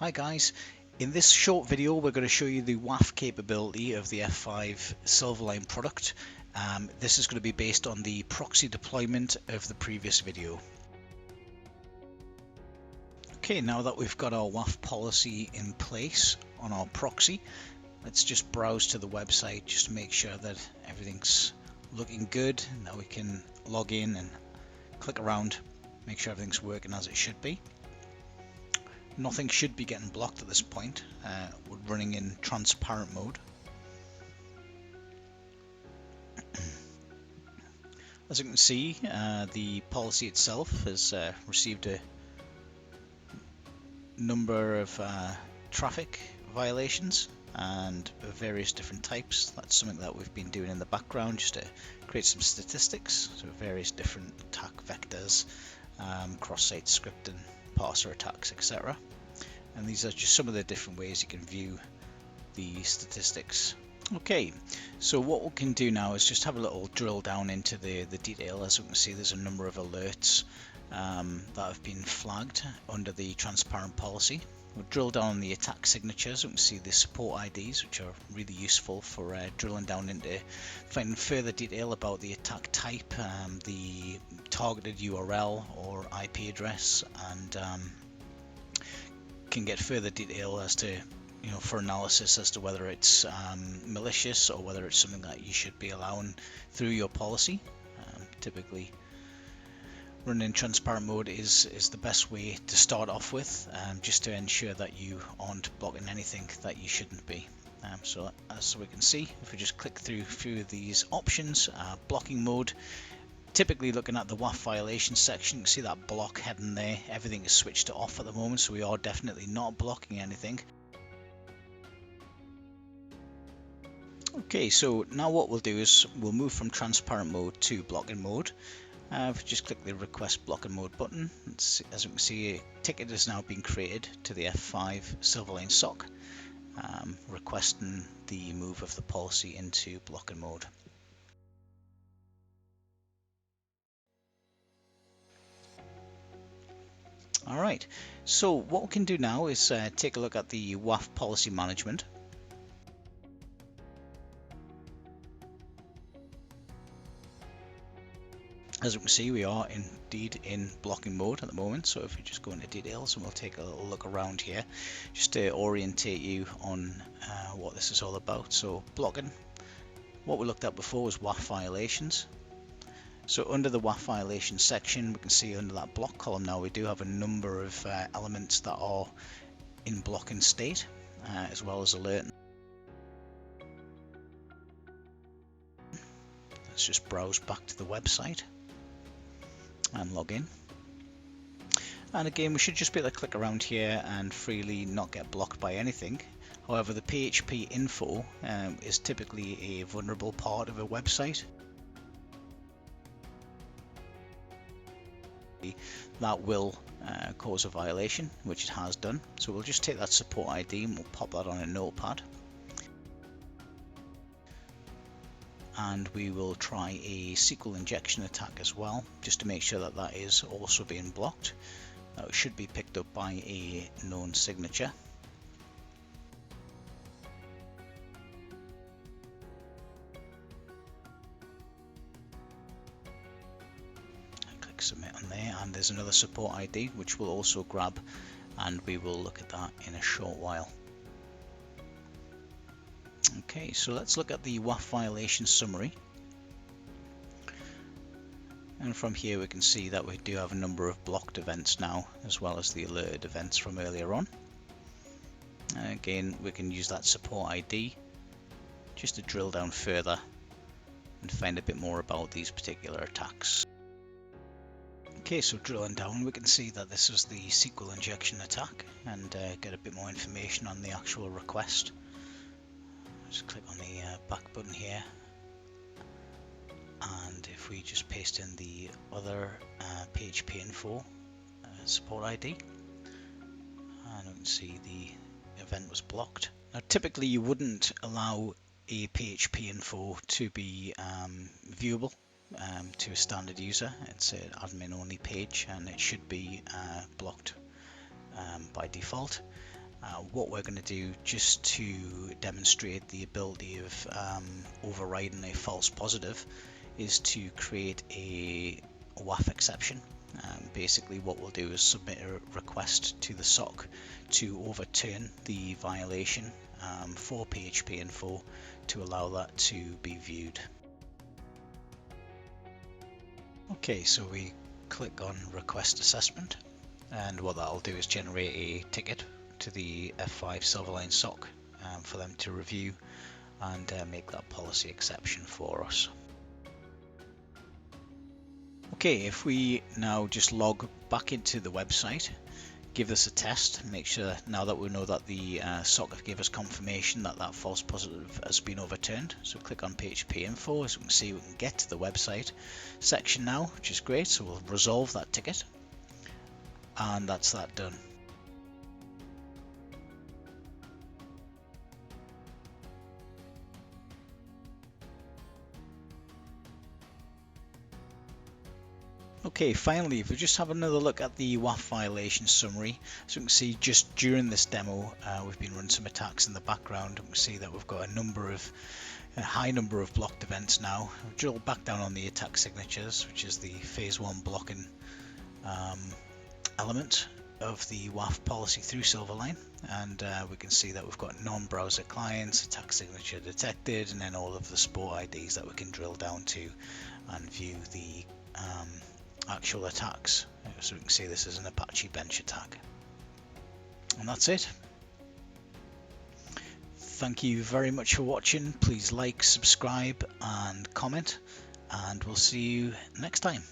Hi guys, in this short video we're going to show you the WAF capability of the F5 Silverline product. This is going to be based on the proxy deployment of the previous video. Okay, now that we've got our WAF policy in place on our proxy, let's just browse to the website just to make sure that everything's looking good. Now we can log in and click around, make sure everything's working as it should be. Nothing should be getting blocked at this point. We're running in transparent mode. As you can see, the policy itself has received a number of traffic violations and various different types. That's something that we've been doing in the background just to create some statistics, so various different attack vectors, cross-site scripting, parser attacks, etc. And these are just some of the different ways you can view the statistics. Okay, so what we can do now is just have a little drill down into the detail. As we can see, there's a number of alerts that have been flagged under the transparent policy. We'll drill down on the attack signatures. We can see the support IDs, which are really useful for drilling down into finding further detail about the attack type, the targeted URL or IP address, and can get further detail as to, for analysis as to whether it's malicious or whether it's something that you should be allowing through your policy. Typically, running in transparent mode is the best way to start off with, just to ensure that you aren't blocking anything that you shouldn't be. So as we can see, if we just click through a few of these options, blocking mode, typically looking at the WAF violation section, you can see that block heading there. Everything is switched to off at the moment, so we are definitely not blocking anything. Okay, so now what we'll do is we'll move from transparent mode to blocking mode. If we just click the request blocking mode button, as we can see, a ticket has now been created to the F5 Silverline SOC, requesting the move of the policy into blocking mode. Alright, so what we can do now is take a look at the WAF policy management. As you can see, we are indeed in blocking mode at the moment, so if we just go into details and we'll take a little look around here just to orientate you on what this is all about. So blocking, what we looked at before was WAF violations. So under the WAF violation section, we can see under that block column now we do have a number of elements that are in blocking state, as well as alert. Let's just browse back to the website and log in. And again, we should just be able to click around here and freely not get blocked by anything. However, the PHP info is typically a vulnerable part of a website. That will cause a violation, which it has done. So we'll just take that support ID and we'll pop that on a notepad. And we will try a SQL injection attack as well, just to make sure that that is also being blocked. That should be picked up by a known signature. Click submit on there, and there's another support ID which we'll also grab, and we will look at that in a short while. Okay, so let's look at the WAF violation summary. And from here we can see that we do have a number of blocked events now, as well as the alerted events from earlier on. And again, we can use that support ID just to drill down further and find a bit more about these particular attacks. Okay, so drilling down, we can see that this is the SQL injection attack, and get a bit more information on the actual request. Just click on the back button here, and if we just paste in the other PHP info support ID, and we can see the event was blocked. Now typically you wouldn't allow a PHP info to be viewable to a standard user. It's an admin only page and it should be blocked by default. What we're going to do, just to demonstrate the ability of overriding a false positive, is to create a WAF exception. Basically what we'll do is submit a request to the SOC to overturn the violation for PHP info to allow that to be viewed. Okay, so we click on request assessment, and what that'll do is generate a ticket to the F5 Silverline SOC for them to review and make that policy exception for us. Okay, if we now just log back into the website, give this a test, make sure now that we know that the SOC gave us confirmation that that false positive has been overturned. So click on PHP info. As we can see, we can get to the website section now, which is great. So we'll resolve that ticket, and that's that done. Okay, finally, if we just have another look at the WAF violation summary, so we can see just during this demo, we've been running some attacks in the background. We can see that we've got a high number of blocked events now. We'll drill back down on the attack signatures, which is the phase 1 blocking element of the WAF policy through Silverline, and we can see that we've got non-browser clients, attack signature detected, and then all of the support IDs that we can drill down to and view the actual attacks. So we can see this is an Apache bench attack. And that's it. Thank you very much for watching. Please like, subscribe and comment, and we'll see you next time.